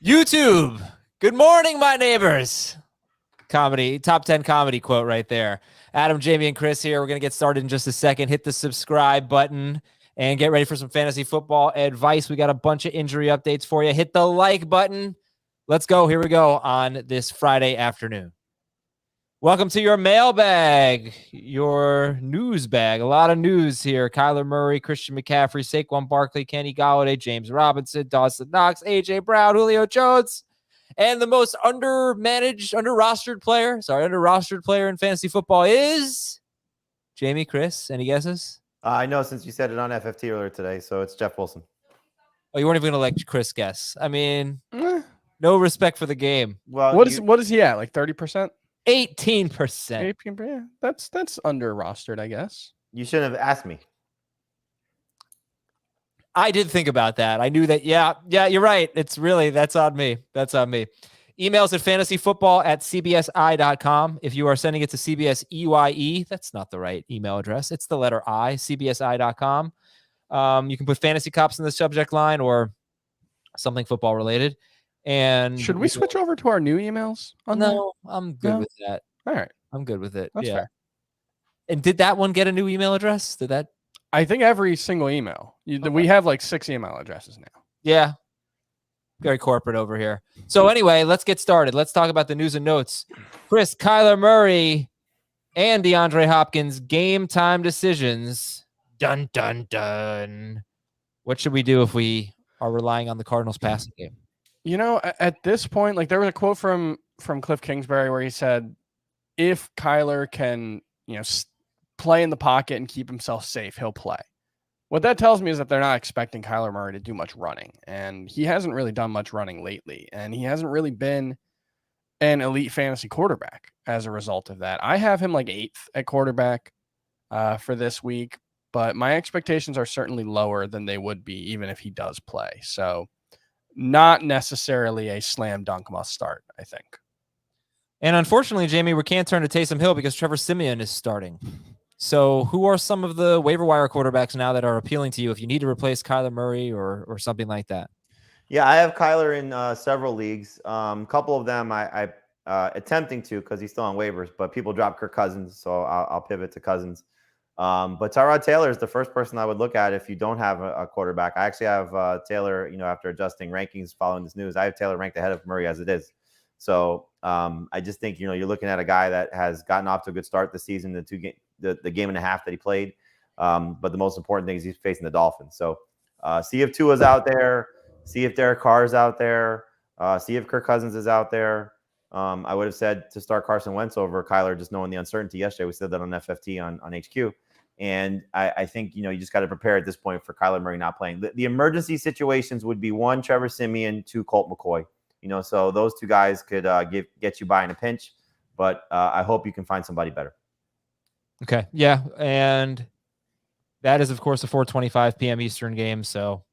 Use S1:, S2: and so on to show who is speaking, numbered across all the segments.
S1: YouTube, good morning, my neighbors. Comedy, top 10 comedy quote right there. Adam, Jamie, and Chris here. We're going to get started in just a second. Hit the subscribe button and get ready for some fantasy football advice. We got a bunch of injury updates for you. Hit the like button. Let's go. Here we go on this Friday afternoon. Welcome to your mailbag, your news bag. A lot of news here. Kyler Murray, Christian McCaffrey, Saquon Barkley, Kenny Golladay, James Robinson, Dawson Knox, A.J. Brown, Julio Jones, and the most under-rostered player in fantasy football is Jamie. Chris, any guesses?
S2: I know, since you said it on FFT earlier today, so it's Jeff Wilson.
S1: Oh, you weren't even going to let Chris guess. I mean, no respect for the game.
S3: Well, what is he at? Like 30%?
S1: 18%.
S3: Yeah, that's under rostered, I guess.
S2: You shouldn't have asked me.
S1: I did think about that. I knew that. Yeah, you're right. That's on me. Emails at fantasyfootball@cbsi.com. If you are sending it to CBS EYE, that's not the right email address. It's the letter I, cbsi.com. You can put fantasy cops in the subject line or something football related. And
S3: should we switch over to our new emails?
S1: No, I'm good with that.
S3: All right.
S1: I'm good with it.
S3: That's fair.
S1: And did that one get a new email address?
S3: I think every single email. We have like 6 email addresses now.
S1: Yeah. Very corporate over here. So anyway, let's get started. Let's talk about the news and notes. Chris, Kyler Murray, and DeAndre Hopkins game time decisions. Dun, dun, dun. What should we do if we are relying on the Cardinals passing game?
S3: You know, at this point, like there was a quote from Cliff Kingsbury where he said, if Kyler can, play in the pocket and keep himself safe, he'll play. What that tells me is that they're not expecting Kyler Murray to do much running, and he hasn't really done much running lately, and he hasn't really been an elite fantasy quarterback as a result of that. I have him like 8th at quarterback for this week, but my expectations are certainly lower than they would be even if he does play. So not necessarily a slam dunk must start, I think.
S1: And unfortunately, Jamie, we can't turn to Taysom Hill because Trevor Siemian is starting. So who are some of the waiver wire quarterbacks now that are appealing to you if you need to replace Kyler Murray or something like that?
S2: Yeah, I have Kyler in several leagues. A couple of them I attempting to because he's still on waivers, but people drop Kirk Cousins, so I'll pivot to Cousins. But Tyrod Taylor is the first person I would look at if you don't have a quarterback. I actually have Taylor, after adjusting rankings following this news, I have Taylor ranked ahead of Murray as it is. So I just think, you're looking at a guy that has gotten off to a good start this season, the game and a half that he played. But the most important thing is he's facing the Dolphins. So see if Tua's out there, see if Derek Carr's out there, see if Kirk Cousins is out there. I would have said to start Carson Wentz over Kyler, just knowing the uncertainty yesterday. We said that on FFT on HQ. And I think, you just got to prepare at this point for Kyler Murray not playing. The emergency situations would be 1, Trevor Siemian, 2, Colt McCoy. So those 2 guys could get you by in a pinch. But I hope you can find somebody better.
S1: Okay. Yeah. And that is, of course, a 4:25 p.m. Eastern game. So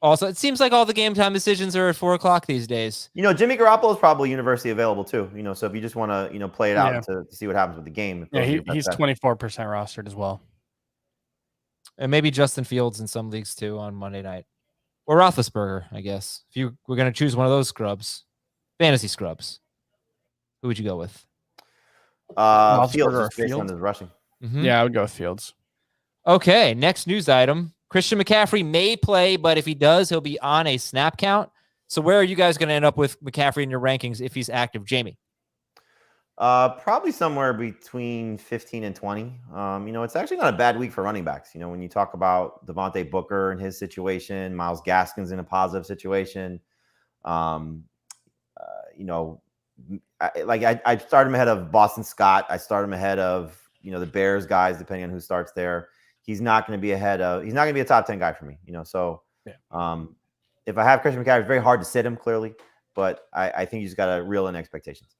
S1: also, it seems like all the game time decisions are at 4 o'clock these days.
S2: Jimmy Garoppolo is probably universally available too. So if you just want to, play it out to see what happens with the game.
S3: Yeah, he's 24% rostered as well.
S1: And maybe Justin Fields in some leagues too on Monday night. Or Roethlisberger, I guess. If you were going to choose one of those scrubs, fantasy scrubs, who would you go with?
S2: Fields, based on his rushing.
S1: Mm-hmm.
S3: Yeah, I would go with Fields.
S1: Okay, next news item. Christian McCaffrey may play, but if he does, he'll be on a snap count. So where are you guys going to end up with McCaffrey in your rankings if he's active? Jamie?
S2: Probably somewhere between 15 and 20. It's actually not a bad week for running backs. When you talk about Devontae Booker and his situation, Myles Gaskin's in a positive situation. I start him ahead of Boston Scott. I start him ahead of, the Bears guys, depending on who starts there. He's not going to be a top 10 guy for me, So
S1: yeah.
S2: If I have Christian McCaffrey, it's very hard to sit him clearly, but I think you just got to reel in expectations.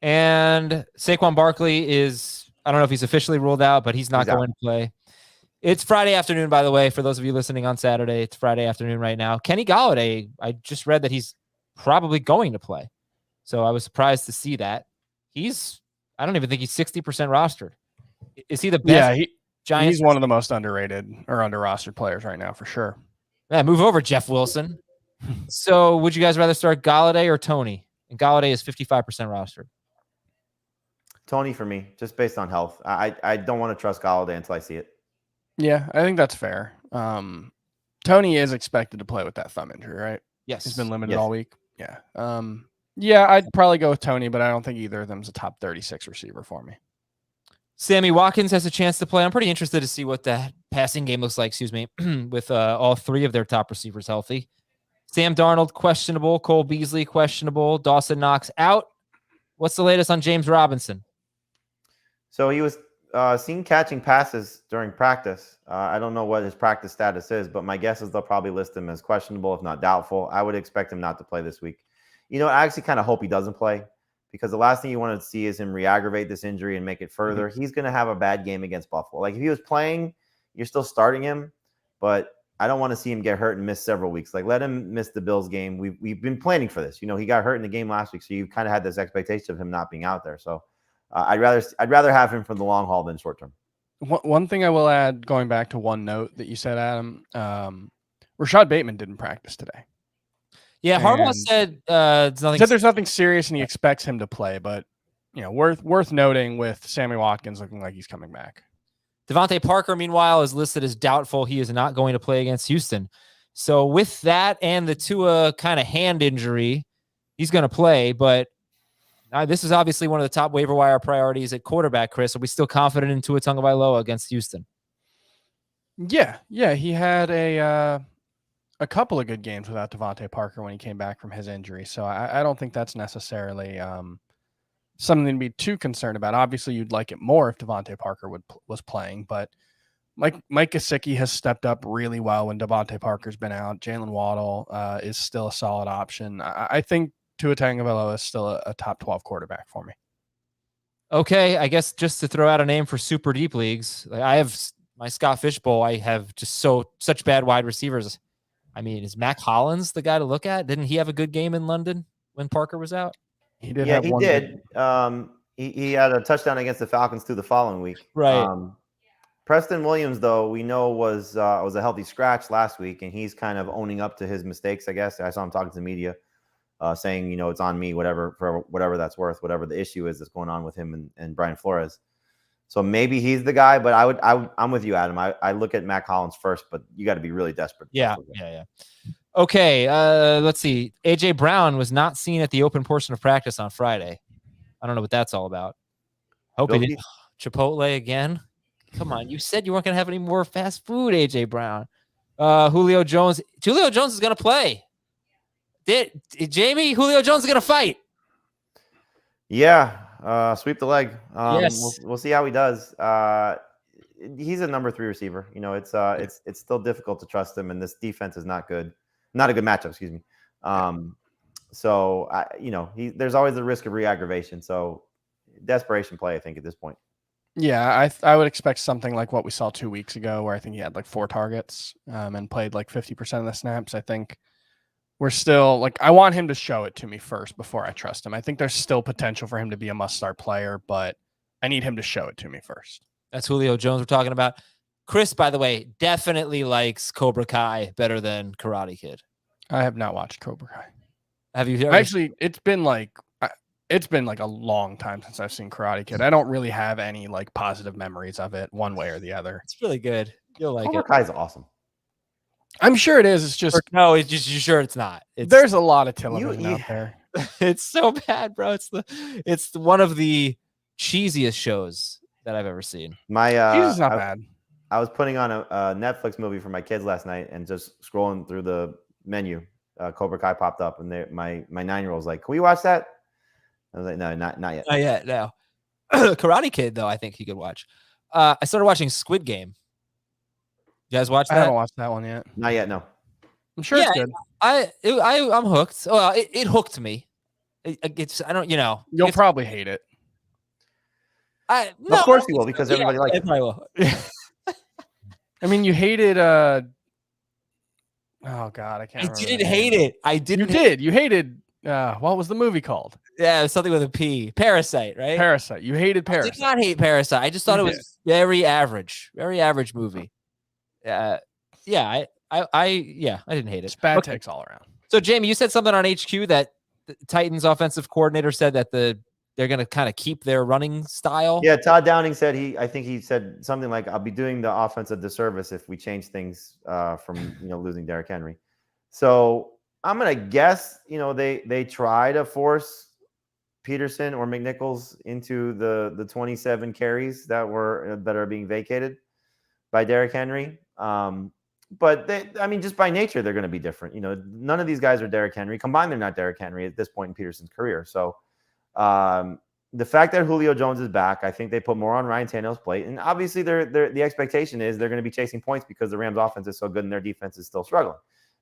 S1: And Saquon Barkley is, I don't know if he's officially ruled out, but he's not going to play. It's Friday afternoon, by the way, for those of you listening on Saturday. It's Friday afternoon right now. Kenny Golladay, I just read that he's probably going to play. So I was surprised to see that. I don't even think he's 60% rostered. Is he the best?
S3: Yeah, he's one of the most underrated or under rostered players right now for sure.
S1: Yeah, move over, Jeff Wilson. So would you guys rather start Galladay or Tony? And Galladay is 55% rostered.
S2: Tony for me, just based on health. I don't want to trust Galladay until I see it.
S3: Yeah, I think that's fair. Tony is expected to play with that thumb injury, right?
S1: Yes.
S3: He's been limited
S2: Yes.
S3: all week. Yeah. Yeah, I'd probably go with Tony, but I don't think either of them's a top 36 receiver for me.
S1: Sammy Watkins has a chance to play. I'm pretty interested to see what the passing game looks like, with all three of their top receivers healthy. Sam Darnold, questionable. Cole Beasley, questionable. Dawson Knox out. What's the latest on James Robinson?
S2: So he was seen catching passes during practice. I don't know what his practice status is, but my guess is they'll probably list him as questionable, if not doubtful. I would expect him not to play this week. I actually kind of hope he doesn't play, because the last thing you want to see is him re-aggravate this injury and make it further. He's going to have a bad game against Buffalo. Like, if he was playing, you're still starting him, but I don't want to see him get hurt and miss several weeks. Like, let him miss the Bills game. We've been planning for this. He got hurt in the game last week, so you kind of had this expectation of him not being out there. So I'd rather have him for the long haul than short term.
S3: One thing I will add, going back to one note that you said, Adam, Rashad Bateman didn't practice today.
S1: Yeah, Harbaugh said
S3: there's nothing serious and he expects him to play, but worth noting with Sammy Watkins looking like he's coming back.
S1: Devontae Parker, meanwhile, is listed as doubtful. He is not going to play against Houston. So with that and the Tua kind of hand injury, he's going to play, but this is obviously one of the top waiver wire priorities at quarterback, Chris. Are we still confident in Tua Tagovailoa against Houston?
S3: Yeah. He had a couple of good games without Devontae Parker when he came back from his injury. So I don't think that's necessarily something to be too concerned about. Obviously, you'd like it more if Devontae Parker was playing, but Mike Gesicki has stepped up really well when Devontae Parker's been out. Jalen Waddle is still a solid option. I think Tua Tagovailoa is still a top 12 quarterback for me.
S1: Okay, I guess just to throw out a name for super deep leagues, I have my Scott Fishbowl. I have just such bad wide receivers. I mean, is Mac Hollins the guy to look at? Didn't he have a good game in London when Parker was out?
S3: He did.
S2: Yeah, he did. He had a touchdown against the Falcons too the following week.
S1: Right.
S2: Preston Williams, though, we know was a healthy scratch last week, and he's kind of owning up to his mistakes, I guess. I saw him talking to the media, saying, it's on me, for whatever that's worth, whatever the issue is that's going on with him and Brian Flores. So maybe he's the guy, but I'm with you, Adam. I look at Mac Hollins first, but you got to be really desperate.
S1: Yeah. Okay, let's see. AJ Brown was not seen at the open portion of practice on Friday. I don't know what that's all about. Hope he didn't. Chipotle again. Come on, you said you weren't going to have any more fast food, AJ Brown. Julio Jones is going to play. Jamie, Julio Jones is going to fight.
S2: Yeah, sweep the leg.
S1: Yes.
S2: We'll see how he does. He's a number 3 receiver. It's still difficult to trust him, and this defense is not good. Not a good matchup, excuse me. So there's always the risk of re-aggravation. So desperation play, I think, at this point.
S3: Yeah, I would expect something like what we saw 2 weeks ago, where I think he had like 4 targets and played like 50% of the snaps. I think we're still I want him to show it to me first before I trust him. I think there's still potential for him to be a must-start player, but I need him to show it to me first.
S1: That's Julio Jones we're talking about. Chris, by the way, definitely likes Cobra Kai better than Karate Kid.
S3: I have not watched Cobra Kai.
S1: Have you?
S3: Actually, it's been a long time since I've seen Karate Kid. I don't really have any positive memories of it one way or the other.
S1: It's really good. You'll like
S2: Cobra
S1: it.
S2: Kai's awesome.
S3: I'm sure it is. It's just
S1: it's just you sure it's not.
S3: There's a lot of television out there.
S1: It's so bad, bro. It's one of the cheesiest shows that I've ever seen.
S3: Jesus, not bad.
S2: I was putting on a Netflix movie for my kids last night, and just scrolling through the menu, Cobra Kai popped up, and my 9-year-old was like, "Can we watch that?" I was like, "No, not yet."
S1: Not yet. No. Karate Kid, though, I think he could watch. I started watching Squid Game. You guys watch that?
S3: I haven't watched that one yet.
S2: Not yet. No.
S3: I'm sure it's good.
S1: I'm hooked. Well, it hooked me. I don't.
S3: You'll probably hate it.
S2: Of course you will, because everybody likes it.
S1: I will.
S3: I mean, you hated. Oh God, I can't.
S1: I didn't hate it. I didn't.
S3: You did. You hated. What was the movie called?
S1: Yeah, it was something with a P. Parasite, right?
S3: Parasite. You hated Parasite.
S1: I did not hate Parasite. I just thought it was very average movie. I didn't hate it.
S3: It's bad takes all around.
S1: So, Jamie, you said something on HQ that the Titans offensive coordinator said that they're going to kind of keep their running style.
S2: Yeah, Todd Downing said I think he said something like, "I'll be doing the offense a disservice if we change things from losing Derrick Henry." So I'm gonna guess they try to force Peterson or McNichols into the 27 carries that are being vacated by Derrick Henry. But just by nature, they're going to be different. None of these guys are Derrick Henry. Combined, they're not Derrick Henry at this point in Peterson's career. So the fact that Julio Jones is back, I think they put more on Ryan Tannehill's plate. And obviously, the expectation is they're going to be chasing points because the Rams' offense is so good and their defense is still struggling.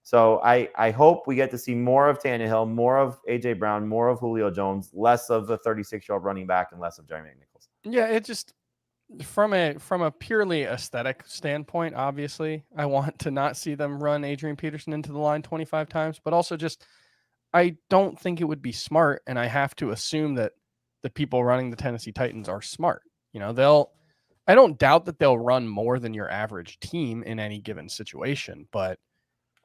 S2: So I hope we get to see more of Tannehill, more of A.J. Brown, more of Julio Jones, less of the 36-year-old running back, and less of Jerry McNichols.
S3: Yeah, it just from a purely aesthetic standpoint, obviously, I want to not see them run Adrian Peterson into the line 25 times, but also just I don't think it would be smart, and I have to assume that the people running the Tennessee Titans are smart. I don't doubt that they'll run more than your average team in any given situation, but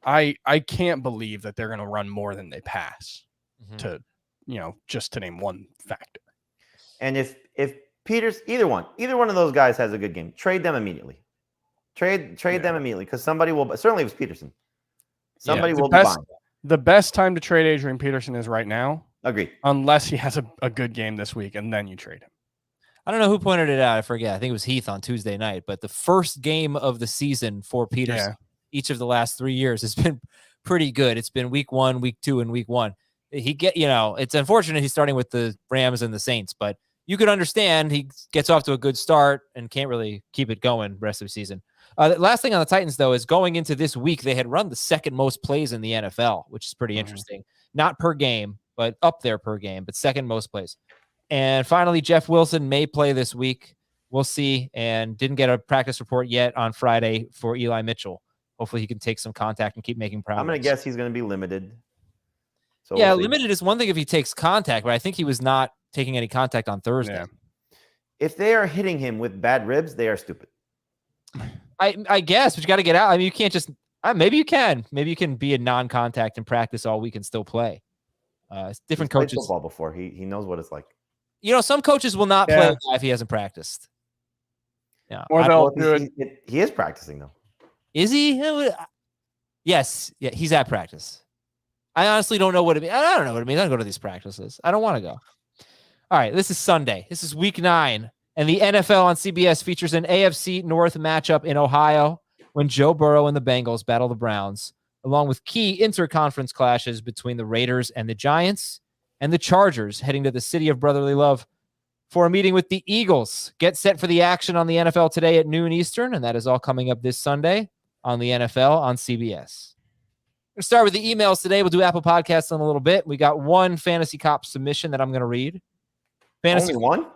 S3: I can't believe that they're going to run more than they pass to, just to name one factor.
S2: And if Peters, either one of those guys has a good game, trade them immediately. Trade them immediately because somebody will. Certainly, it was Peterson. Somebody will be buying.
S3: The best time to trade Adrian Peterson is right now.
S2: Agreed.
S3: Unless he has a good game this week, and then you trade him.
S1: I don't know who pointed it out. I forget. I think it was Heath on Tuesday night. But the first game of the season for Peterson, each of the last 3 years, has been pretty good. It's been week 1, week 2, and week 1. It's unfortunate he's starting with the Rams and the Saints, but you could understand he gets off to a good start and can't really keep it going the rest of the season. The last thing on the Titans, though, is going into this week, they had run the second most plays in the NFL, which is pretty interesting. Not per game, but up there per game, but second most plays. And finally, Jeff Wilson may play this week. We'll see. And didn't get a practice report yet on Friday for Eli Mitchell. Hopefully he can take some contact and keep making progress.
S2: I'm going to guess he's going to be limited.
S1: So yeah, limited is one thing if he takes contact, but I think he was not taking any contact on Thursday.
S2: Yeah. If they are hitting him with bad ribs, they are stupid.
S1: I guess, but you got to get out. I mean, you can't just maybe you can. Maybe you can be a non-contact and practice all week and still play. Different coaches.
S2: He's played football before. He knows what it's like.
S1: Some coaches will not play a guy if he hasn't practiced. Yeah.
S3: Or they'll do it.
S2: He is practicing though.
S1: Is he? Yes. Yeah, he's at practice. I honestly don't know what it means. I don't know what it means. I don't go to these practices. I don't want to go. All right. This is Sunday. This is week 9. And the NFL on CBS features an AFC North matchup in Ohio when Joe Burrow and the Bengals battle the Browns, along with key interconference clashes between the Raiders and the Giants and the Chargers heading to the city of brotherly love for a meeting with the Eagles. Get set for the action on the NFL today at noon Eastern, and that is all coming up this Sunday on the NFL on CBS. We'll start with the emails today. We'll do Apple Podcasts in a little bit. We got one Fantasy Cop submission that I'm going to read.
S2: Only one?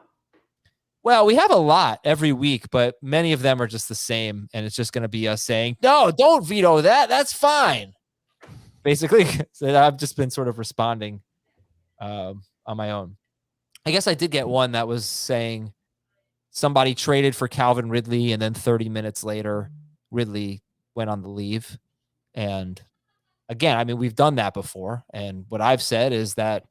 S1: Well, we have a lot every week, but many of them are just the same, and it's just going to be us saying, no, don't veto that. That's fine. Basically, so I've just been sort of responding on my own. I guess I did get one that was saying somebody traded for Calvin Ridley, and then 30 minutes later, Ridley went on the leave. And again, I mean, we've done that before, and what I've said is that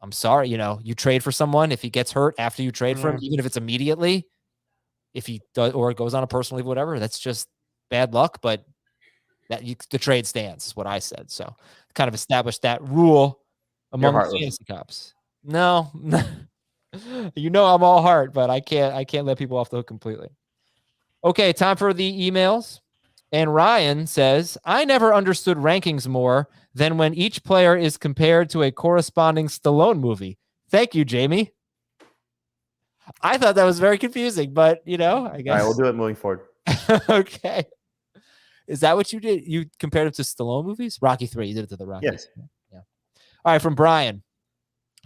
S1: I'm sorry, you trade for someone. If he gets hurt after you trade for him, even if it's immediately, if he does or goes on a personal leave, whatever, that's just bad luck. But the trade stands is what I said. So kind of established that rule among the fantasy cops. No, I'm all heart, but I can't let people off the hook completely. Okay, time for the emails. And Ryan says, I never understood rankings more than when each player is compared to a corresponding Stallone movie. Thank you, Jamie. I thought that was very confusing, but, I guess.
S2: All right, we'll do it moving forward.
S1: Okay. Is that what you did? You compared it to Stallone movies? Rocky 3. You did it to the Rockies.
S2: Yes.
S1: Yeah. All right, from Brian.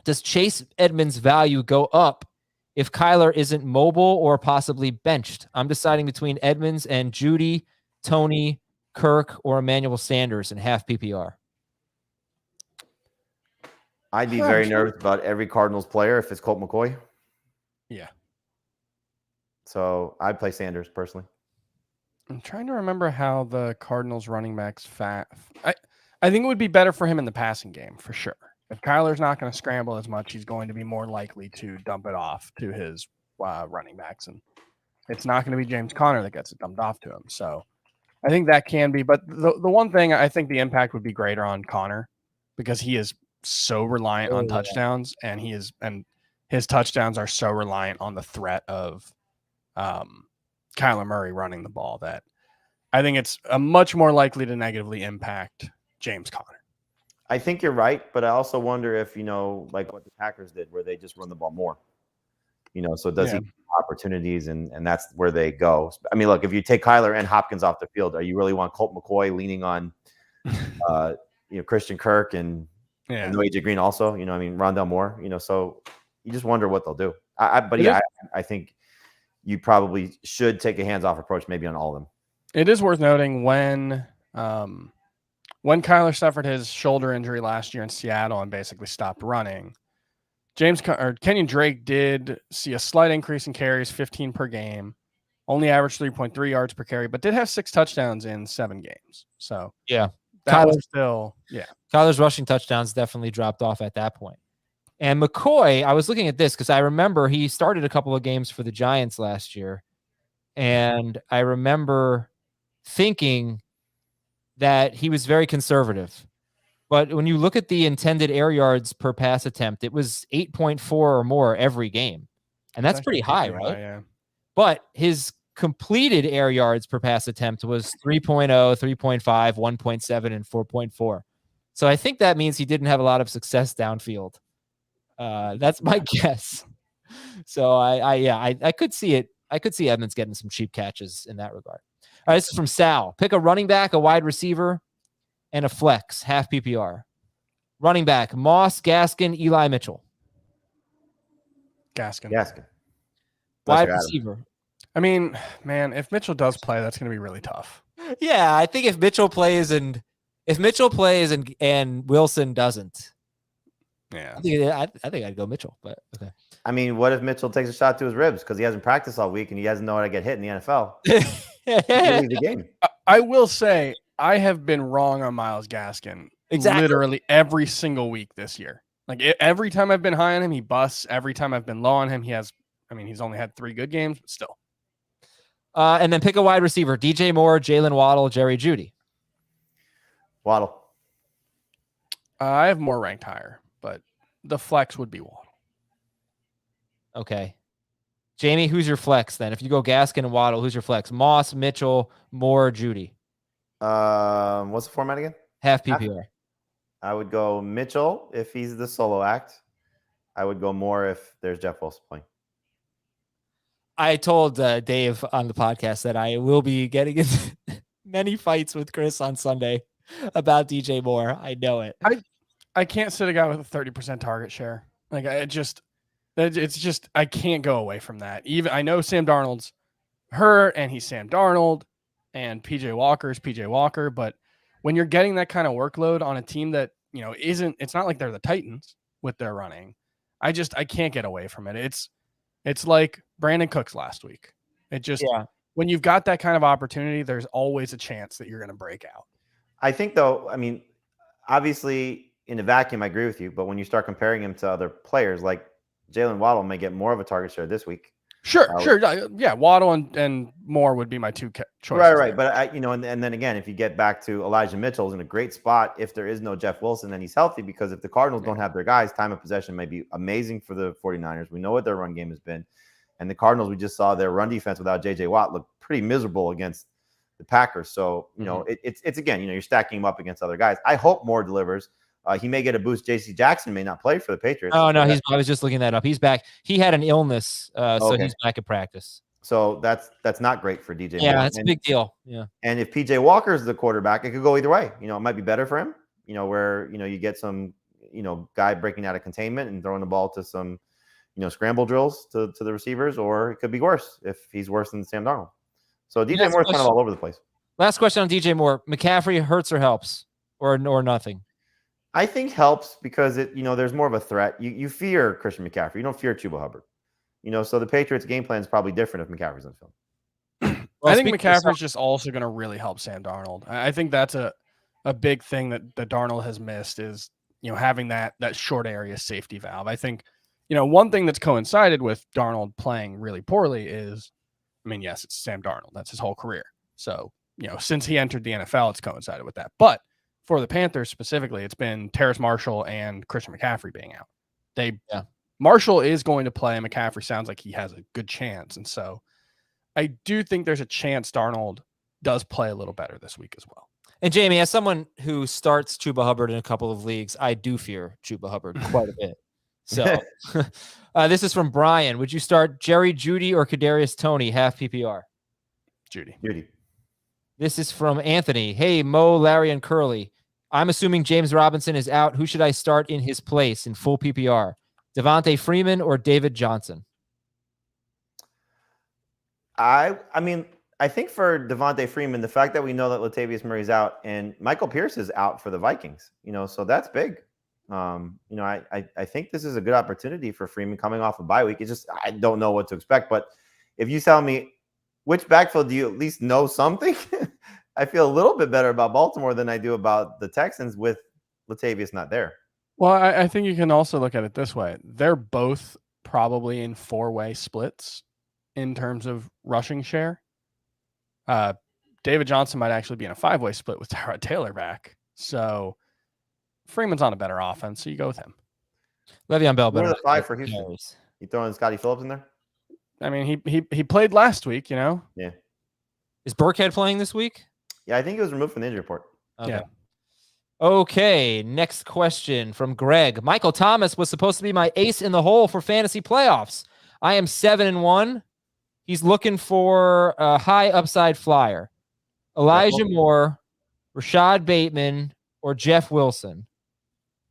S1: Does Chase Edmonds' value go up if Kyler isn't mobile or possibly benched? I'm deciding between Edmonds and Judy, Tony, Kirk, or Emmanuel Sanders in half PPR.
S2: I'd be very nervous about every Cardinals player if it's Colt McCoy.
S3: Yeah.
S2: So I'd play Sanders personally.
S3: I'm trying to remember how the Cardinals running backs I think it would be better for him in the passing game for sure. If Kyler's not going to scramble as much, he's going to be more likely to dump it off to his running backs, and it's not going to be James Conner that gets it dumped off to him. So I think that can be. But the one thing I think the impact would be greater on Conner because he is so reliant on touchdowns, and his touchdowns are so reliant on the threat of Kyler Murray running the ball that I think it's much more likely to negatively impact James Conner.
S2: I think you're right, but I also wonder if, like what the Packers did where they just run the ball more. So does he have opportunities and that's where they go. I mean, look, if you take Kyler and Hopkins off the field, are you really want Colt McCoy leaning on Christian Kirk and AJ Green also, Rondell Moore, so you just wonder what they'll do. I think you probably should take a hands-off approach maybe on all of them.
S3: It is worth noting when Kyler suffered his shoulder injury last year in Seattle and basically stopped running, Kenyon Drake did see a slight increase in carries, 15 per game, only averaged 3.3 yards per carry, but did have 6 touchdowns in 7 games. So
S1: Kyler's rushing touchdowns definitely dropped off at that point. And McCoy, I was looking at this because I remember he started a couple of games for the Giants last year, and I remember thinking that he was very conservative. But when you look at the intended air yards per pass attempt, it was 8.4 or more every game. And that's pretty high, right?
S3: Yeah.
S1: But his completed air yards per pass attempt was 3.0, 3.5, 1.7, and 4.4. So I think that means he didn't have a lot of success downfield. That's my guess. So I could see it. I could see Edmonds getting some cheap catches in that regard. All right, this is from Sal. Pick a running back, a wide receiver, and a flex, half PPR. Running back, Moss, Gaskin, Eli Mitchell.
S3: Gaskin.
S1: Wide receiver.
S3: I mean, man, if Mitchell does play, that's going to be really tough.
S1: Yeah, I think if Mitchell plays and Wilson doesn't, I think I'd go Mitchell. But okay.
S2: I mean, what if Mitchell takes a shot to his ribs because he hasn't practiced all week and he doesn't know how to get hit in the NFL? Leave the game.
S3: I will say I have been wrong on Myles Gaskin literally every single week this year. Like every time I've been high on him, he busts. Every time I've been low on him, he's only had 3 good games, but still.
S1: And then pick a wide receiver: DJ Moore, Jalen Waddle, Jerry Jeudy.
S2: Waddle.
S3: I have Moore ranked higher, but the flex would be Waddle.
S1: Okay. Jamie, who's your flex then? If you go Gaskin and Waddle, who's your flex? Moss, Mitchell, Moore, Jeudy.
S2: What's the format again?
S1: Half PPR.
S2: I would go Mitchell if he's the solo act. I would go Moore if there's Jeff Wilson playing.
S1: I told Dave on the podcast that I will be getting into many fights with Chris on Sunday about DJ Moore. I know it.
S3: I can't sit a guy with a 30% target share. Like it's just I can't go away from that. Even I know Sam Darnold's hurt and he's Sam Darnold and PJ Walker's PJ Walker, but when you're getting that kind of workload on a team that, it's not like they're the Titans with their running. I can't get away from it. It's like Brandon Cooks last week. It just when you've got that kind of opportunity, there's always a chance that you're going to break out.
S2: I think though, obviously in a vacuum, I agree with you, but when you start comparing him to other players, like Jalen Waddle may get more of a target share this week.
S3: Sure. Yeah, Waddle and Moore would be my 2 choices.
S2: Right. But and then again, if you get back to Elijah Mitchell's in a great spot, if there is no Jeff Wilson and he's healthy, because if the Cardinals don't have their guys, time of possession may be amazing for the 49ers. We know what their run game has been. And the Cardinals, we just saw their run defense without JJ Watt look pretty miserable against the Packers. So, it's again, you're stacking him up against other guys. I hope Moore delivers. He may get a boost. J.C. Jackson may not play for the Patriots.
S1: Oh, no, I was just looking that up. He's back. He had an illness, so he's back at practice.
S2: So that's not great for DJ.
S1: Yeah,
S2: Moore.
S1: that's a big deal. Yeah.
S2: And if P.J. Walker is the quarterback, it could go either way. It might be better for him, where, you get some, guy breaking out of containment and throwing the ball to some, scramble drills to the receivers, or it could be worse if he's worse than Sam Darnold. So DJ Moore's kind of all over the place.
S1: Last question on DJ Moore. McCaffrey hurts or helps or nothing?
S2: I think helps because there's more of a threat. You fear Christian McCaffrey. You don't fear Chuba Hubbard. So the Patriots' game plan is probably different if McCaffrey's on film.
S3: I think McCaffrey's just also going to really help Sam Darnold. I think that's a big thing that Darnold has missed is, having that short area safety valve. I think, one thing that's coincided with Darnold playing really poorly is, yes, it's Sam Darnold. That's his whole career. So, since he entered the NFL, it's coincided with that. But for the Panthers specifically, it's been Terrace Marshall and Christian McCaffrey being out. Marshall is going to play. McCaffrey sounds like he has a good chance. And so I do think there's a chance Darnold does play a little better this week as well.
S1: And Jamie, as someone who starts Chuba Hubbard in a couple of leagues, I do fear Chuba Hubbard quite a bit. So this is from Brian. Would you start Jerry Jeudy or Kadarius Toney half PPR?
S3: Jeudy.
S1: This is from Anthony. Hey, Mo, Larry, and Curly. I'm assuming James Robinson is out. Who should I start in his place in full PPR? Devontae Freeman or David Johnson?
S2: I think for Devontae Freeman, the fact that we know that Latavius Murray's out and Michael Pierce is out for the Vikings, so that's big. I think this is a good opportunity for Freeman coming off a bye week. It's just, I don't know what to expect, but if you tell me which backfield do you at least know something, I feel a little bit better about Baltimore than I do about the Texans with Latavius not there.
S3: Well, I think you can also look at it this way. They're both probably in 4-way splits in terms of rushing share. David Johnson might actually be in a 5-way split with Tyrod Taylor back. So Freeman's on a better offense, so you go with him.
S1: Le'Veon Bell
S2: What
S1: better.
S2: are the 5 for Houston? You throwing Scotty Phillips in there?
S3: He played last week,
S2: Yeah.
S1: Is Burkhead playing this week?
S2: Yeah, I think he was removed from the injury report.
S1: Okay.
S3: Yeah.
S1: Okay, next question from Greg. Michael Thomas was supposed to be my ace in the hole for fantasy playoffs. I am 7-1. He's looking for a high upside flyer. Elijah Moore, Rashad Bateman, or Jeff Wilson.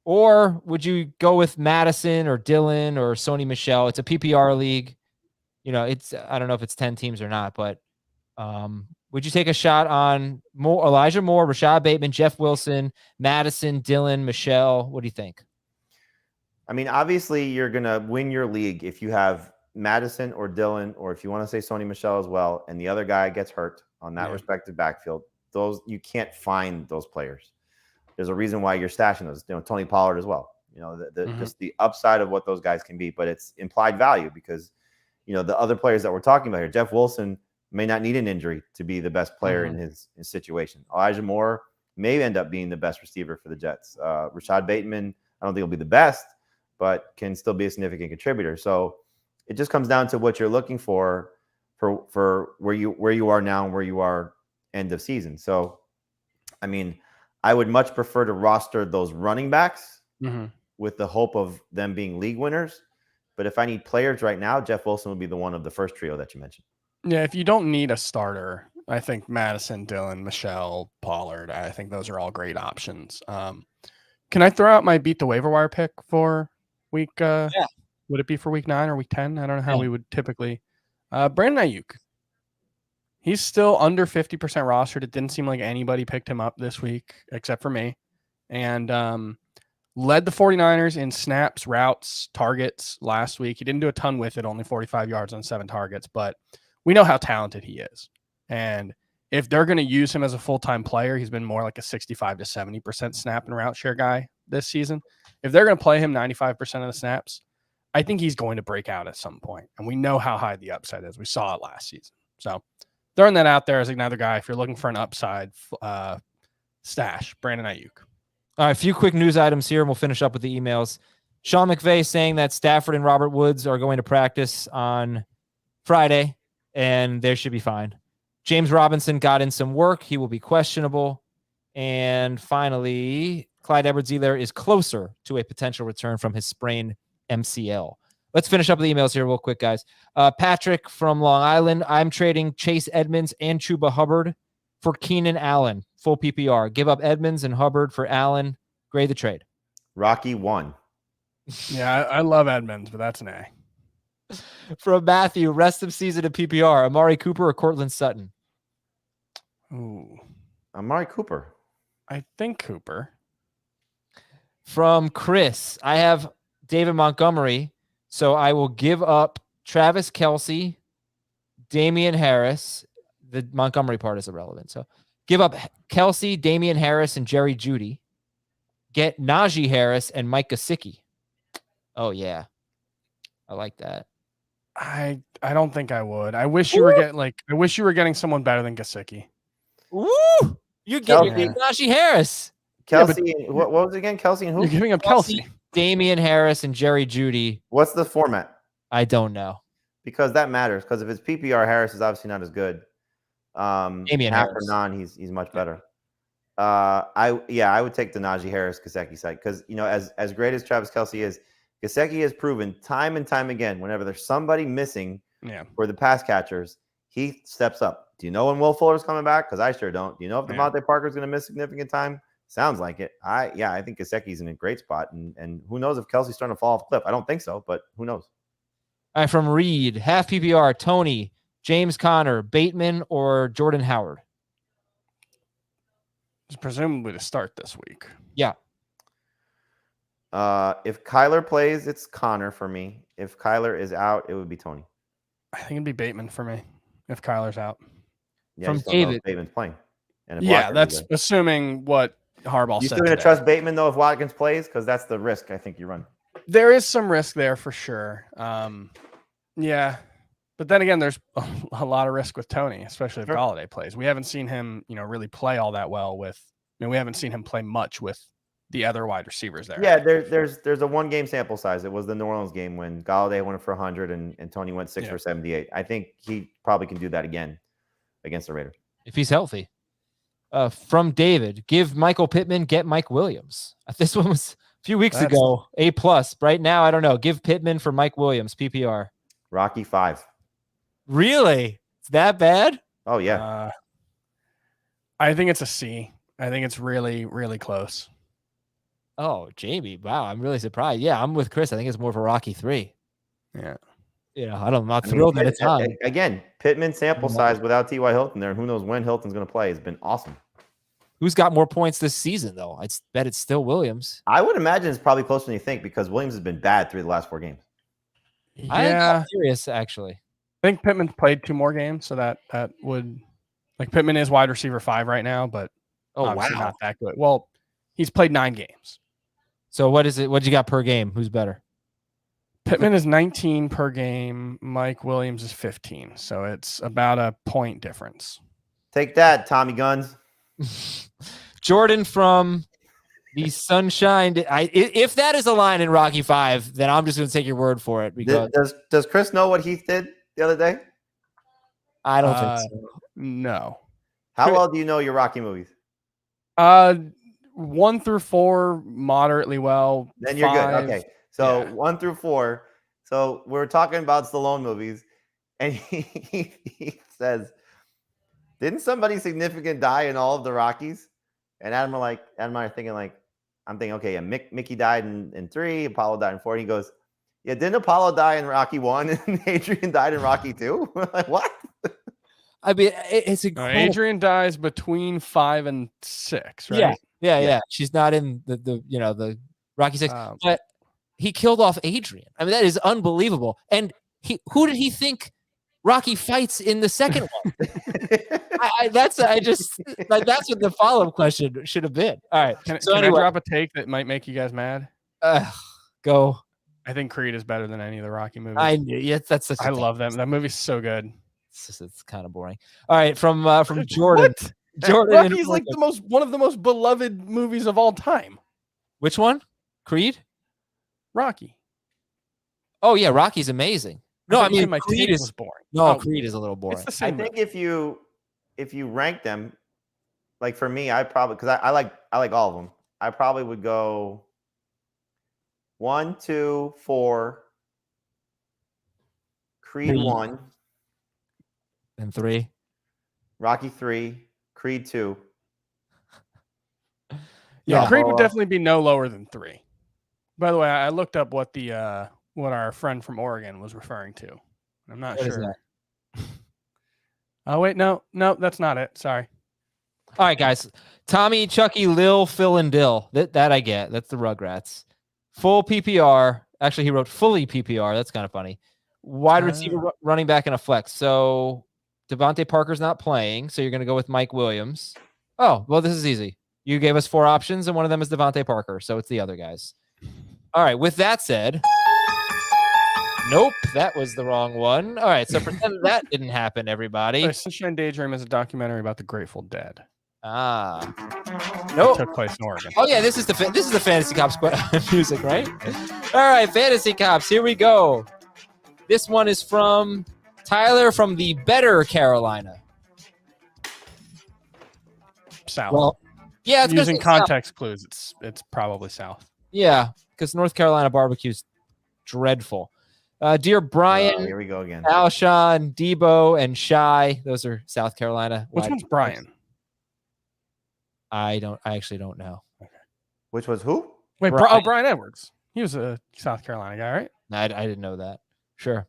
S1: Or would you go with Madison or Dylan or Sony Michel? It's a PPR league. I don't know if it's 10 teams or not, but would you take a shot on Elijah Moore, Rashad Bateman, Jeff Wilson, Madison, Dylan, Michelle? What do you think?
S2: Obviously you're going to win your league if you have Madison or Dylan, or if you want to say Sony Michel as well, and the other guy gets hurt on that respective backfield. Those, you can't find those players. There's a reason why you're stashing those. Tony Pollard as well. Just the upside of what those guys can be, but it's implied value because, the other players that we're talking about here, Jeff Wilson may not need an injury to be the best player in his situation. Elijah Moore may end up being the best receiver for the Jets. Rashad Bateman, I don't think he'll be the best, but can still be a significant contributor. So it just comes down to what you're looking for where you are now and where you are end of season. So, I would much prefer to roster those running backs with the hope of them being league winners. But if I need players right now, Jeff Wilson would be the one of the first trio that you mentioned.
S3: Yeah, if you don't need a starter, I think Madison, Dylan, Michelle, Pollard, I think those are all great options. Can I throw out my beat the waiver wire pick for week? Would it be for week 9 or week 10? I don't know how we would typically. Brandon Ayuk. He's still under 50% rostered. It didn't seem like anybody picked him up this week except for me. And led the 49ers in snaps, routes, targets last week. He didn't do a ton with it, only 45 yards on 7 targets, but we know how talented he is. And if they're going to use him as a full-time player, he's been more like a 65 to 70% snap and route share guy this season. If they're going to play him 95% of the snaps, I think he's going to break out at some point. And we know how high the upside is. We saw it last season. So throwing that out there as another guy, if you're looking for an upside stash, Brandon Ayuk.
S1: All right, a few quick news items here, and we'll finish up with the emails. Sean McVay saying that Stafford and Robert Woods are going to practice on Friday, and they should be fine. James Robinson got in some work. He will be questionable. And finally, Clyde Edwards-Helaire is closer to a potential return from his sprained MCL. Let's finish up the emails here real quick, guys. Patrick from Long Island. I'm trading Chase Edmonds and Chuba Hubbard for Keenan Allen. Full PPR. Give up Edmonds and Hubbard for Allen. Grade the trade.
S2: Rocky 1.
S3: Yeah, I love Edmonds, but that's an A.
S1: From Matthew, rest of season in PPR. Amari Cooper or Cortland Sutton?
S3: Ooh.
S2: Amari Cooper.
S3: I think Cooper.
S1: From Chris, I have David Montgomery, so I will give up Travis Kelce, Damian Harris. The Montgomery part is irrelevant. So Give up Kelsey, Damian Harris, and Jerry Jeudy. Get Najee Harris and Mike Gesicki. Oh, yeah. I like that.
S3: I don't think I would. I wish you were getting someone better than Gesicki.
S1: Woo! You're getting Najee Harris.
S2: Kelsey, what was it again? Kelsey and who?
S3: You're giving up Kelsey.
S1: Damian Harris and Jerry Jeudy.
S2: What's the format?
S1: I don't know.
S2: Because that matters. Because if it's PPR, Harris is obviously not as good.
S1: Damian
S2: half
S1: Harris.
S2: or non, he's much better. I would take the Najee Harris Gesicki side because as great as Travis Kelsey is, Gesicki has proven time and time again whenever there's somebody missing for the pass catchers, he steps up. Do you know when Will Fuller's coming back? Because I sure don't. Do you know if Devontae Parker's going to miss significant time? Sounds like it. I think Gesicki's in a great spot, and who knows if Kelsey's starting to fall off a cliff? I don't think so, but who knows?
S1: All right, from Reed, half PPR, Tony, James Conner, Bateman, or Jordan Howard.
S3: Presumably to start this week.
S1: Yeah.
S2: If Kyler plays, it's Connor for me. If Kyler is out, it would be Tony.
S3: I think it'd be Bateman for me if Kyler's out.
S2: Yeah,
S1: from David,
S2: Bateman's playing. And
S3: that's assuming what Harbaugh said.
S2: You still going to trust Bateman though if Watkins plays? Because that's the risk I think you run.
S3: There is some risk there for sure. But then again, there's a lot of risk with Tony, especially if Golladay plays. We haven't seen him, really play all that well with. We haven't seen him play much with the other wide receivers there.
S2: Yeah, there's a 1-game sample size. It was the New Orleans game when Golladay went for 100 and Tony went 6 for 78. I think he probably can do that again against the Raiders
S1: if he's healthy. From David, give Michael Pittman, get Mike Williams. This one was a few weeks ago. A+. Right now, I don't know. Give Pittman for Mike Williams. PPR.
S2: Rocky 5.
S1: Really? It's that bad?
S2: Oh yeah.
S3: I think it's a C. I think it's really, really close.
S1: Oh, Jamie. Wow. I'm really surprised. Yeah, I'm with Chris. I think it's more of a Rocky 3.
S3: Yeah.
S1: I'm not thrilled that it's on.
S2: Again, Pittman sample size without T.Y. Hilton there, and who knows when Hilton's going to play, has been awesome.
S1: Who's got more points this season, though? I bet it's still Williams.
S2: I would imagine it's probably closer than you think because Williams has been bad through the last 4 games.
S3: Yeah.
S1: I'm curious, actually.
S3: I think Pittman's played 2 more games, so that would Pittman is wide receiver 5 right now, but obviously not that good. Well, he's played 9 games.
S1: So what is it? What you got per game? Who's better?
S3: Pittman is 19 per game. Mike Williams is 15. So it's about a point difference.
S2: Take that, Tommy Guns.
S1: Jordan from the Sunshine. If that is a line in Rocky 5, then I'm just going to take your word for it. Because
S2: does Chris know what Heath did the other day?
S1: I don't think so.
S3: No.
S2: How well do you know your Rocky movies?
S3: 1 through 4, moderately well.
S2: Then you're
S3: 5,
S2: good. Okay. So 1 through 4. So we're talking about Stallone movies, and he says, "Didn't somebody significant die in all of the Rockies?" And Adam and I are thinking I'm thinking, okay, yeah, Mickey died in 3, Apollo died in 4. And he goes, "Yeah, didn't Apollo die in Rocky 1 and Adrian died in Rocky 2?" We're like, what?
S1: I mean, it's incredible.
S3: Adrian dies between 5 and 6, right?
S1: Yeah. She's not in the Rocky 6, but he killed off Adrian. I mean, that is unbelievable. And who did he think Rocky fights in the second one? That's what the follow-up question should have been. All right.
S3: Can I drop a take that might make you guys mad?
S1: Go.
S3: I think Creed is better than any of the Rocky movies.
S1: I knew. Yeah, that's such.
S3: I love them. That movie's so good.
S1: It's kind of boring. All right, from Jordan.
S3: What?
S1: Jordan.
S3: Rocky's like one of the most beloved movies of all time.
S1: Which one? Creed?
S3: Rocky.
S1: Oh yeah, Rocky's amazing. No, I mean
S3: Creed is boring.
S1: No, Creed is a little boring.
S3: It's the same.
S2: I think if you rank them, like for me, I probably because I like all of them. I probably would go 1, 2, 4, Creed 1,
S1: and 3,
S2: Rocky 3, Creed 2.
S3: Yeah, Creed would definitely be no lower than 3. By the way, I looked up what what our friend from Oregon was referring to. I'm not sure. Oh wait, no, that's not it. Sorry.
S1: All right, guys. Tommy, Chucky, Lil, Phil, and Dill. That I get. That's the Rugrats. Full PPR. Actually, he wrote fully PPR. That's kind of funny. Wide receiver, running back, and a flex. So Devontae Parker's not playing, so you're going to go with Mike Williams. Oh, well, this is easy. You gave us 4 options, and one of them is Devontae Parker, so it's the other guys. All right, with that said, nope, that was the wrong one. All right, so pretend that didn't happen, everybody.
S3: Sorry, Sunshine Daydream is a documentary about the Grateful Dead.
S1: Ah.
S3: It
S1: Nope.
S3: took place in Oregon.
S1: Oh, yeah, this is the Fantasy Cops music, right? All right, Fantasy Cops, here we go. This one is from Tyler from the better Carolina.
S3: South.
S1: Well, yeah, it's
S3: using
S1: gonna say
S3: context clues, it's probably south.
S1: Yeah, because North Carolina barbecue's dreadful. Dear Brian,
S2: here we go again.
S1: Alshon, Debo, and Shy. Those are South Carolina.
S3: Which one's Brian?
S1: I actually don't know.
S2: Which was who?
S3: Wait,
S1: Brian.
S3: Brian Edwards. He was a South Carolina guy, right?
S1: I didn't know that. Sure.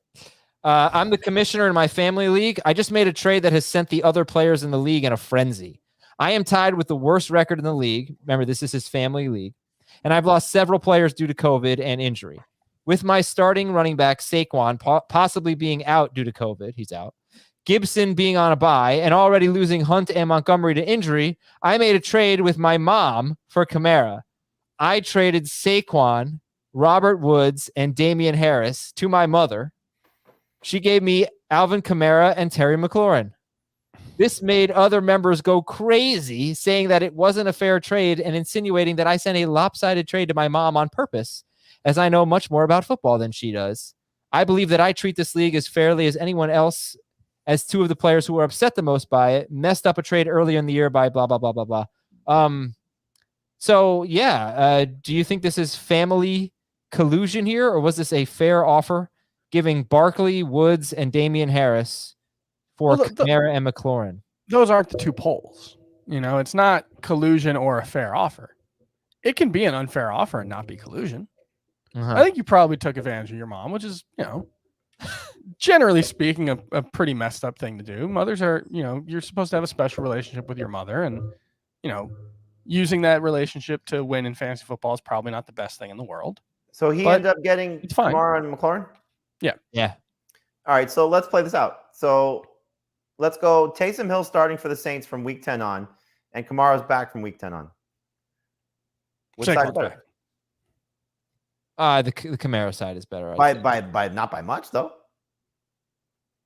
S1: I'm the commissioner in my family league. I just made a trade that has sent the other players in the league in a frenzy. I am tied with the worst record in the league. Remember, this is his family league. And I've lost several players due to COVID and injury. With my starting running back, Saquon, possibly being out due to COVID, he's out, Gibson being on a bye, and already losing Hunt and Montgomery to injury, I made a trade with my mom for Kamara. I traded Saquon, Robert Woods, and Damian Harris to my mother. She gave me Alvin Kamara and Terry McLaurin. This made other members go crazy, saying that it wasn't a fair trade and insinuating that I sent a lopsided trade to my mom on purpose, as I know much more about football than she does. I believe that I treat this league as fairly as anyone else, as 2 of the players who were upset the most by it messed up a trade earlier in the year by blah, blah, blah, blah, blah. So, yeah, do you think this is family collusion here, or was this a fair offer giving Barkley, Woods, and Damian Harris for Kamara and McLaurin?
S3: Those aren't the 2 polls. It's not collusion or a fair offer. It can be an unfair offer and not be collusion. I think you probably took advantage of your mom, which is, generally speaking, a pretty messed up thing to do. Mothers are, you're supposed to have a special relationship with your mother, and, using that relationship to win in fantasy football is probably not the best thing in the world.
S2: So he ended up getting
S3: fine.
S2: Kamara and McLaurin?
S1: Yeah.
S2: All right, so let's play this out. So let's go Taysom Hill starting for the Saints from week 10 on, and Kamara's back from week 10 on. Which side is better?
S1: The Kamara side is better.
S2: By not by much, though.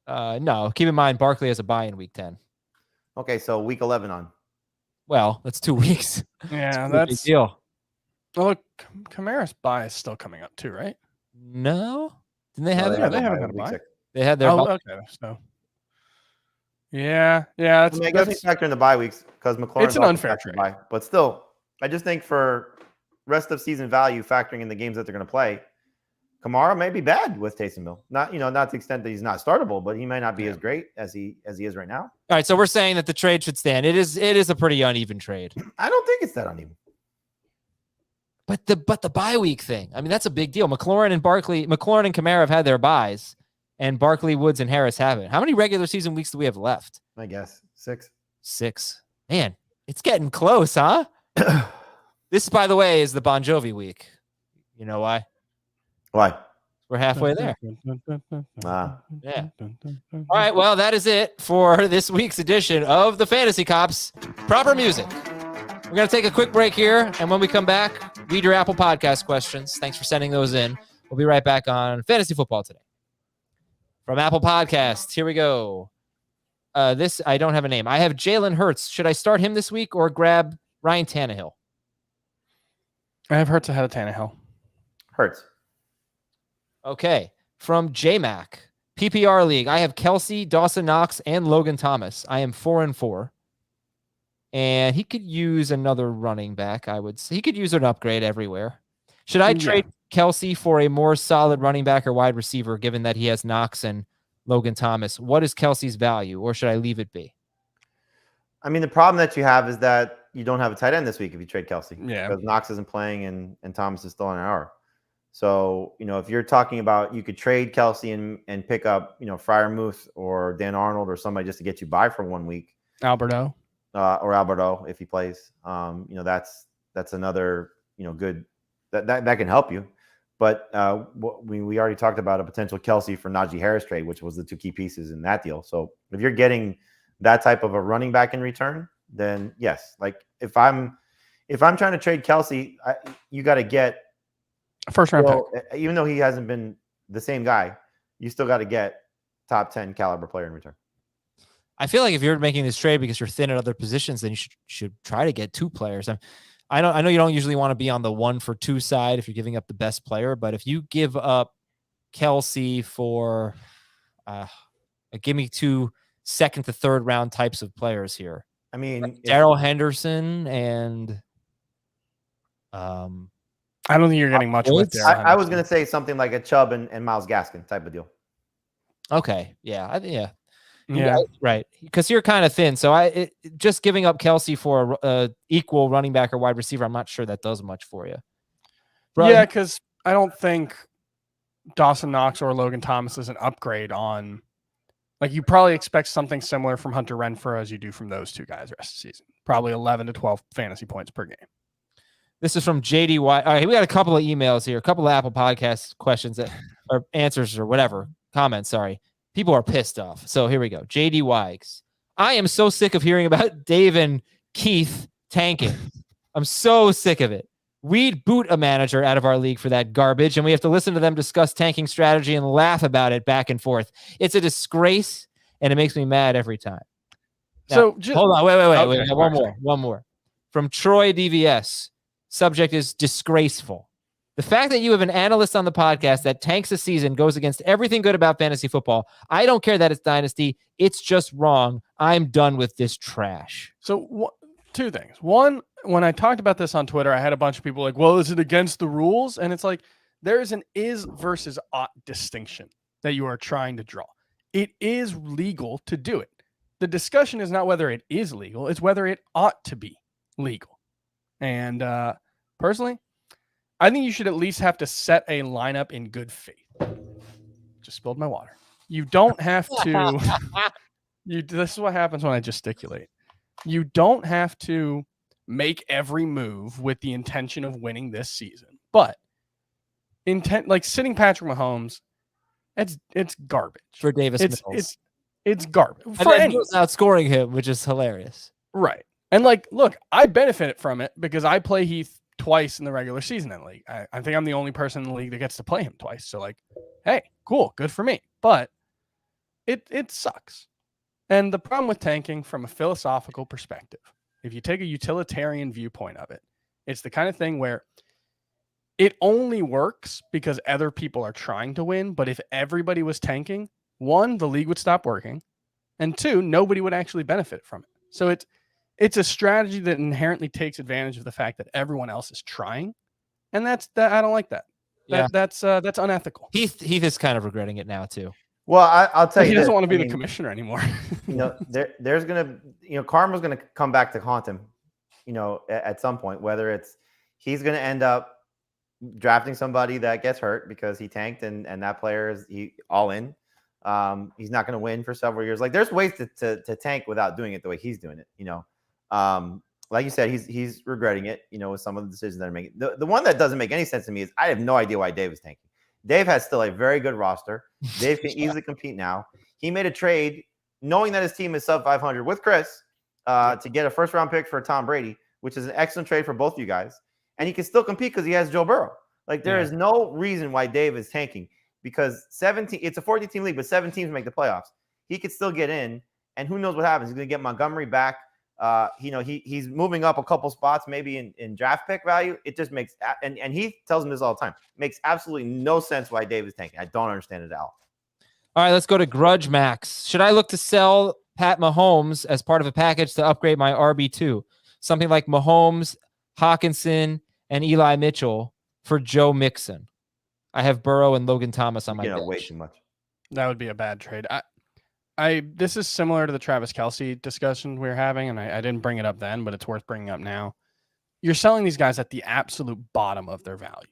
S1: No, keep in mind, Barkley has a bye in week 10.
S2: Okay, so week 11 on.
S1: Well, that's 2 weeks.
S3: Yeah,
S1: that's a big deal.
S3: Well, look, Kamara's bye is still coming up too, right?
S1: No, didn't they have?
S3: They haven't had a bye.
S1: They had their.
S3: Okay, so yeah. I
S2: guess we factor in the bye weeks because McLaurin.
S3: It's an unfair trade,
S2: but still, I just think for rest of season value, factoring in the games that they're going to play, Kamara may be bad with Taysom Hill. Not to the extent that he's not startable, but he may not be as great as he is right now.
S1: All right, so we're saying that the trade should stand. It is a pretty uneven trade.
S2: I don't think it's that uneven.
S1: But the bye week thing, I mean, that's a big deal. McLaurin and Kamara have had their byes, and Barkley, Woods, and Harris haven't. How many regular season weeks do we have left?
S2: I guess 6.
S1: 6. Man, it's getting close, huh? This, by the way, is the Bon Jovi week. You know why?
S2: Why?
S1: We're halfway there.
S2: Yeah.
S1: All right. Well, that is it for this week's edition of the Fantasy Cops. Proper music. We're going to take a quick break here. And when we come back, read your Apple Podcast questions. Thanks for sending those in. We'll be right back on Fantasy Football Today. From Apple Podcasts, here we go. This, I don't have a name. I have Jalen Hurts. Should I start him this week or grab Ryan Tannehill?
S3: I have Hurts ahead of Tannehill.
S2: Hurts.
S1: Okay. From JMac, PPR League, I have Kelsey, Dawson Knox, and Logan Thomas. I am 4-4. And he could use another running back, I would say. He could use an upgrade everywhere. Should I trade Kelsey for a more solid running back or wide receiver, given that he has Knox and Logan Thomas? What is Kelsey's value, or should I leave it be?
S2: I mean, the problem that you have is that you don't have a tight end this week if you trade Kelsey.
S3: Yeah.
S2: Because Knox isn't playing and Thomas is still on an hour. So, if you're talking about you could trade Kelsey and pick up, Freiermuth or Dan Arnold or somebody just to get you by for 1 week.
S3: Alberto.
S2: Or Alberto if he plays. That's another, good that can help you. But we already talked about a potential Kelsey for Najee Harris trade, which was the 2 key pieces in that deal. So if you're getting that type of a running back in return, then yes. Like if I'm trying to trade Kelsey, you got to get
S3: A first-round pick.
S2: even though he hasn't been the same guy, you still got to get top 10 caliber player in return.
S1: I feel like if you're making this trade because you're thin at other positions, then you should try to get 2 players. I know you don't usually want to be on the 1-for-2 side if you're giving up the best player, but if you give up Kelsey for give me 2 second to third round types of players here.
S2: I mean,
S1: Darrell Henderson and
S3: I don't think you're getting much with Darrell
S2: I was going to say something like a Chubb and Myles Gaskin type of deal.
S1: Okay. Yeah.
S3: Yeah.
S1: Right. Because you're kind of thin. So just giving up Kelsey for a equal running back or wide receiver, I'm not sure that does much for you.
S3: Yeah, because I don't think Dawson Knox or Logan Thomas is an upgrade on. Like, you probably expect something similar from Hunter Renfrow as you do from those 2 guys the rest of the season. Probably 11 to 12 fantasy points per game.
S1: This is from JDY. All right, we got a couple of emails here, a couple of Apple Podcast questions or answers or whatever. Comments, sorry. People are pissed off. So here we go. JDY. I am so sick of hearing about Dave and Keith tanking. I'm so sick of it. We'd boot a manager out of our league for that garbage, and we have to listen to them discuss tanking strategy and laugh about it back and forth. It's a disgrace, and it makes me mad every time. Now,
S3: So
S1: hold on. Wait.
S3: Okay,
S1: One more. From Troy DVS. Subject is disgraceful. The fact that you have an analyst on the podcast that tanks a season goes against everything good about fantasy football. I don't care that it's dynasty. It's just wrong. I'm done with this trash.
S3: So 2 things. One, when I talked about this on Twitter, I had a bunch of people like, well, is it against the rules? And it's like, there is an is versus ought distinction that you are trying to draw. It is legal to do it. The discussion is not whether it is legal, it's whether it ought to be legal. And personally, I think you should at least have to set a lineup in good faith. Just spilled my water. You don't have to. This is what happens when I gesticulate. You don't have to make every move with the intention of winning this season. But like sitting Patrick Mahomes, it's garbage.
S1: For Davis Mills.
S3: It's garbage.
S1: And then he was outscoring him, which is hilarious.
S3: Right. And like, look, I benefited from it because I play Heath twice in the regular season in the league. I think I'm the only person in the league that gets to play him twice. So like, hey, cool, good for me. But it sucks. And the problem with tanking from a philosophical perspective, if you take a utilitarian viewpoint of it, it's the kind of thing where it only works because other people are trying to win. But if everybody was tanking, 1, the league would stop working, and 2, nobody would actually benefit from it. So it's a strategy that inherently takes advantage of the fact that everyone else is trying, and I don't like that. That's unethical.
S1: Heath is kind of regretting it now too.
S2: Well, I'll tell you,
S3: he doesn't want to be the commissioner anymore.
S2: There's gonna, karma's gonna come back to haunt him, at some point. Whether it's he's gonna end up drafting somebody that gets hurt because he tanked and that player is all in. He's not going to win for several years. Like, there's ways to tank without doing it the way he's doing it. Like you said, he's regretting it. With some of the decisions that are making. The one that doesn't make any sense to me is I have no idea why Dave is tanking. Dave has still a very good roster. Dave can easily compete now. He made a trade knowing that his team is sub 500 with Chris to get a first round pick for Tom Brady, which is an excellent trade for both you guys. And he can still compete because he has Joe Burrow. Like, there is no reason why Dave is tanking. Because it's a 14-team league, but 7 teams make the playoffs. He could still get in, and who knows what happens. He's going to get Montgomery back. He's moving up a couple spots, maybe in draft pick value. It just makes and he tells him this all the time. Makes absolutely no sense why Dave is tanking. I don't understand it at all.
S1: All right, let's go to Grudge Max. Should I look to sell Pat Mahomes as part of a package to upgrade my RB2? Something like Mahomes, Hawkinson, and Eli Mitchell for Joe Mixon. I have Burrow and Logan Thomas on my bench.
S2: Way too much.
S3: That would be a bad trade. This is similar to the Travis Kelce discussion we were having, and I didn't bring it up then, but it's worth bringing up now. You're selling these guys at the absolute bottom of their value.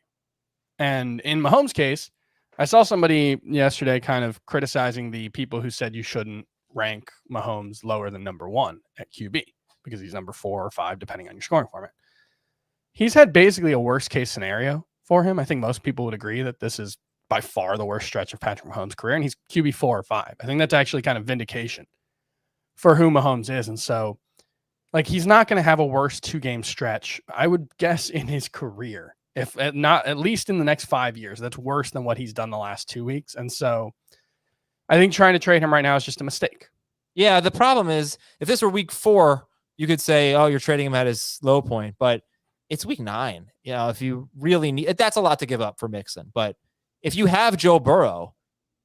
S3: And in Mahomes' case, I saw somebody yesterday kind of criticizing the people who said you shouldn't rank Mahomes lower than number 1 at QB because he's number 4 or 5, depending on your scoring format. He's had basically a worst case scenario for him. I think most people would agree that this is by far the worst stretch of Patrick Mahomes' career, and he's QB 4 or 5. I think that's actually kind of vindication for who Mahomes is. And so Like, he's not going to have a worse 2-game stretch, I would guess, in his career. If not, at least in the next 5 years, that's worse than what he's done the last 2 weeks. And so I think trying to trade him right now is just a mistake.
S1: Yeah, the problem is if this were week 4, you could say, oh, you're trading him at his low point, but it's week 9. You know, if you really need, that's a lot to give up for Mixon. But if you have Joe Burrow,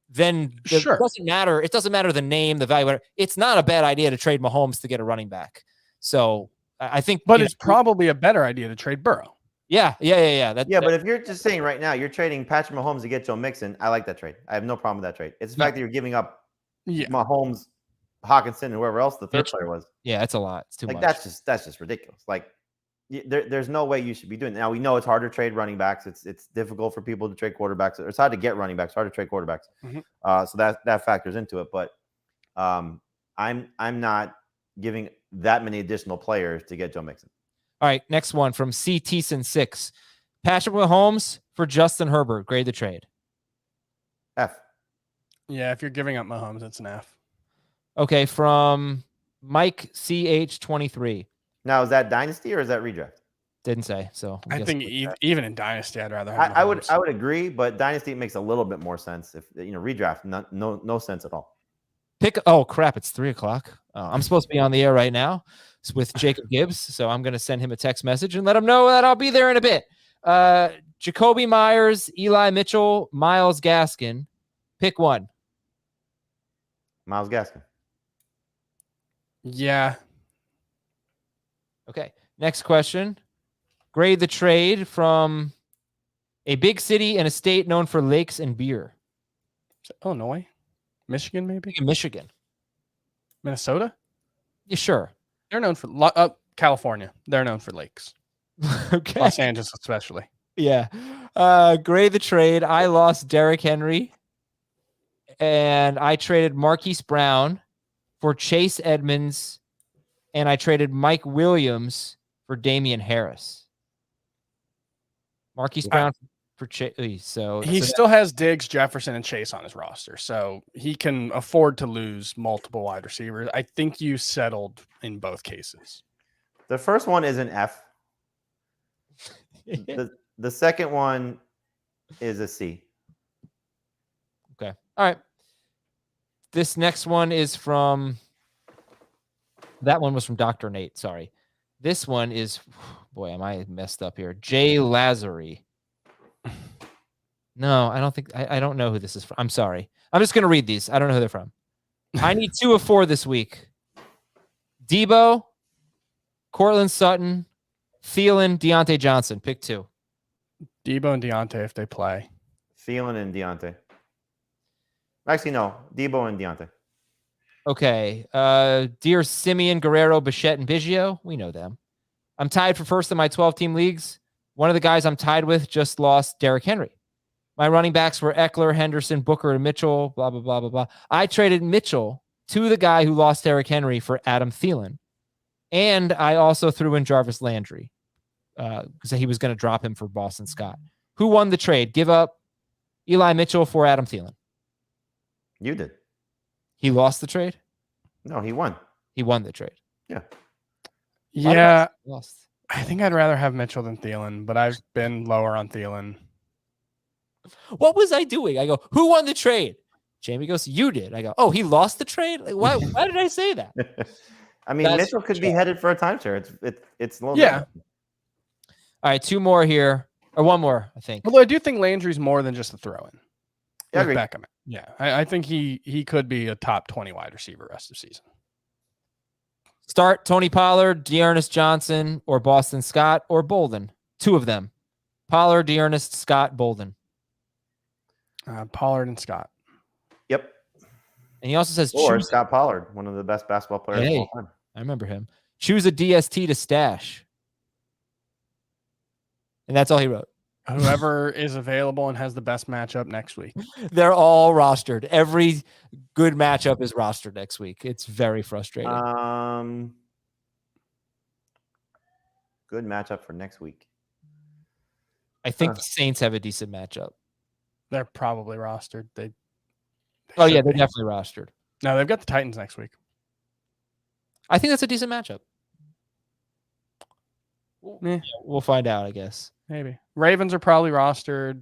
S1: then
S3: Sure.
S1: it doesn't matter. It doesn't matter the name, the value. It's not a bad idea to trade Mahomes to get a running back. So I think,
S3: but it's probably a better idea to trade Burrow.
S1: Yeah.
S2: But if you're just saying right now, you're trading Patrick Mahomes to get Joe Mixon, I like that trade. I have no problem with that trade. It's the fact that you're giving up Mahomes, Hawkinson, and whoever else the third player was.
S1: Yeah, it's a lot. It's too much.
S2: That's just ridiculous. Like, there's no way you should be doing that. Now, we know it's hard to trade running backs. It's difficult for people to trade quarterbacks. It's hard to get running backs. It's hard to trade quarterbacks.
S3: Mm-hmm.
S2: So that factors into it. But I'm not giving that many additional players to get Joe Mixon.
S1: All right, next one from C. Teason 6. Patrick Mahomes for Justin Herbert. Grade the trade.
S2: F.
S3: Yeah, if you're giving up Mahomes, it's an F.
S1: Okay, from Mike CH23.
S2: Now, is that dynasty or is that redraft?
S1: Didn't say. So
S3: I think even in dynasty, I'd rather have
S2: Mahomes. I would agree, but dynasty makes a little bit more sense. If redraft, no sense at all.
S1: Oh crap! It's 3:00. I'm supposed to be on the air right now. It's with Jacob Gibbs, so I'm going to send him a text message and let him know that I'll be there in a bit. Jacoby Myers, Eli Mitchell, Myles Gaskin. Pick one.
S2: Myles Gaskin.
S3: Yeah.
S1: Okay. Next question. Grade the trade from a big city and a state known for lakes and beer.
S3: Illinois? Michigan, maybe?
S1: Michigan.
S3: Minnesota?
S1: Yeah, sure.
S3: They're known for California. They're known for lakes.
S1: Okay.
S3: Los Angeles, especially.
S1: Yeah. Grade the trade. I lost Derrick Henry, and I traded Marquise Brown for Chase Edmonds, and I traded Mike Williams for Damian Harris. Marquise Brown for Chase. So
S3: he still has Diggs, Jefferson, and Chase on his roster, so he can afford to lose multiple wide receivers. I think you settled in both cases.
S2: The first one is an F. The second one is a C.
S1: Okay. All right. This next one is from... That one was from Dr. Nate. Sorry. This one is... Boy, am I messed up here. Jay Lazary. No, I don't think... I don't know who this is from. I'm sorry. I'm just going to read these. I don't know who they're from. I need 2 of 4 this week. Debo, Cortland Sutton, Thielen, Deontay Johnson. Pick 2.
S3: Debo and Deontay if they play.
S2: Thielen and Deontay. Actually, no. Debo and Deontay.
S1: Okay. Dear Simeon, Guerrero, Bichette, and Biggio. We know them. I'm tied for first in my 12-team leagues. One of the guys I'm tied with just lost Derrick Henry. My running backs were Eckler, Henderson, Booker, and Mitchell, blah, blah, blah, blah, blah. I traded Mitchell to the guy who lost Derrick Henry for Adam Thielen. And I also threw in Jarvis Landry because he was going to drop him for Boston Scott. Who won the trade? Give up Eli Mitchell for Adam Thielen.
S2: You did.
S1: He lost the trade?
S2: No, he won.
S1: He won the trade.
S2: Yeah.
S3: Yeah.
S1: Lost.
S3: I think I'd rather have Mitchell than Thielen, but I've been lower on Thielen.
S1: What was I doing? I go, who won the trade? Jamie goes, you did. I go, oh, he lost the trade? Like, why did I say that?
S2: I mean, Mitchell could be headed for a timeshare. It's a little
S3: yeah.
S1: All right, 2 more here. Or 1 more, I think.
S3: Although I do think Landry's more than just a throw-in.
S2: Yeah, I agree.
S3: Beckham. Yeah, I think he could be a top 20 wide receiver rest of the season.
S1: Start Tony Pollard, Dearness Johnson, or Boston Scott, or Bolden. 2 of them. Pollard, Dearness, Scott, Bolden.
S3: Pollard and Scott.
S2: Yep.
S1: And he also says
S2: choose Scott Pollard, one of the best basketball players of all time.
S1: I remember him. Choose a DST to stash. And that's all he wrote.
S3: Whoever is available and has the best matchup next week.
S1: They're all rostered. Every good matchup is rostered next week. It's very frustrating.
S2: Good matchup for next week.
S1: I think the Saints have a decent matchup.
S3: They're probably rostered. They're
S1: definitely rostered.
S3: No, they've got the Titans next week.
S1: I think that's a decent matchup. We'll find out, I guess.
S3: Maybe. Ravens are probably rostered.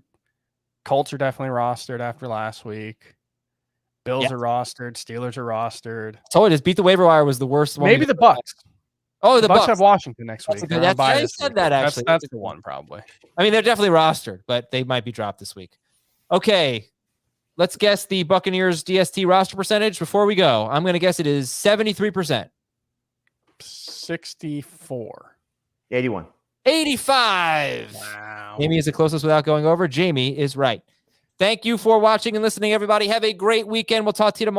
S3: Colts are definitely rostered after last week. Bills are rostered. Steelers are rostered.
S1: Told you, just beat the waiver wire was the worst one.
S3: Maybe the Bucks.
S1: Oh, the Bucks
S3: have Washington next week.
S1: I said that actually.
S3: That's the one probably.
S1: I mean, they're definitely rostered, but they might be dropped this week. Okay, let's guess the Buccaneers DST roster percentage before we go. I'm going to guess it is 73%.
S3: 64.
S2: 81.
S1: 85.
S3: Wow.
S1: Jamie is the closest without going over. Jamie is right. Thank you for watching and listening, everybody. Have a great weekend. We'll talk to you tomorrow.